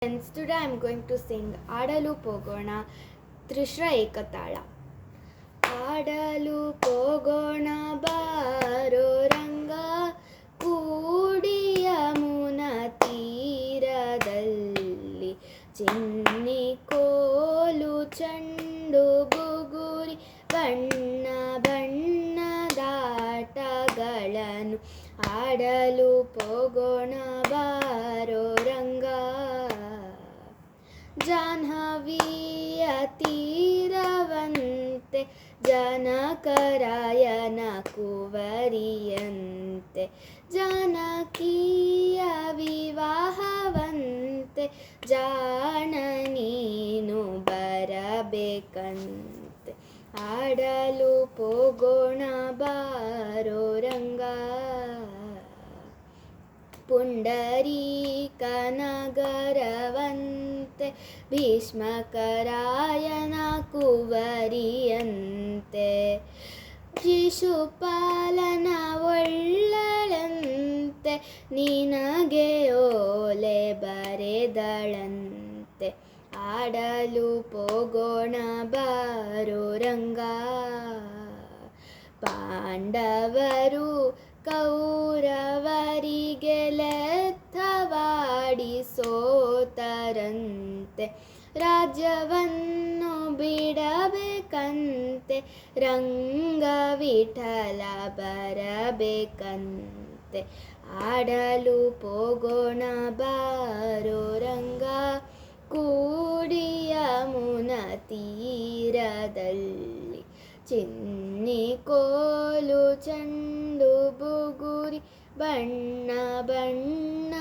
Friends, today I am going to sing ಆಡಲು ಹೋಗೋಣ ತ್ರಿಶ್ರ ಏಕತಾಳ. ಆಡಲು ಹೋಗೋಣ ಬಾರೋ ರಂಗ, ಕೂಡಿ ಯಮುನಾ ತೀರದಲ್ಲಿ, ಚಿನ್ನಿ ಕೋಲು ಚೆಂಡು ಬುಗುರಿ ಬಣ್ಣ ಬಣ್ಣದಾಟಗಳನ್ನು ಆಡಲು ಹೋಗೋಣ ಬಾರೋ ರಂಗ. ಜಾಹ್ನವಿಯ ತೀರವಂತೆ, ಜನಕರಾಯನ ಕುವರಿಯಂತೆ, ಜಾನಕಿಯ ವಿವಾಹವಂತೆ, ಜಾಣ ನೀನು ಬರಬೇಕಂತೆ, ಆಡಲು ಹೋಗೋಣ ಬಾರೋ ರಂಗ. ಪುಂಡರೀಕ ನಗರವಂತೆ, ಭೀಷ್ಮಕರಾಯನ ಕುವರಿಯಂತೆ, ಶಿಶುಪಾಲನ ಒಳ್ಳಳಂತೆ, ನಿನಗೆ ಓಲೆ ಬರೆದಳಂತೆ, ಆಡಲು ಹೋಗೋಣ ಬಾರೋ ರಂಗ. ಪಾಂಡವರು ಕೌರವರಿಗೆ ಲೆತ್ತವಾಡಿ ಸೋತರಂತೆ, ರಾಜ್ಯವನ್ನು ಬಿಡಬೇಕಂತೆ, ರಂಗವಿಠಲ ಬರಬೇಕಂತೆ, ಆಡಲು ಹೋಗೋಣ ಬಾರೋ ರಂಗ, ಕೂಡಿ ಯಮುನಾ ತೀರದಲ್ಲಿ, ಚಿನ್ನಿ ಕೋಲು ಚೆಂಡು ಬುಗುರಿ ಬಣ್ಣ ಬಣ್ಣದಾಟಗಳನ್ನು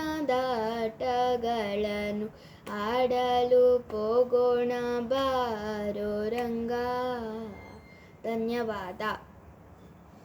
ಆಡಲು ಹೋಗೋಣ ಬಾರೋ ರಂಗ. ಧನ್ಯವಾದ.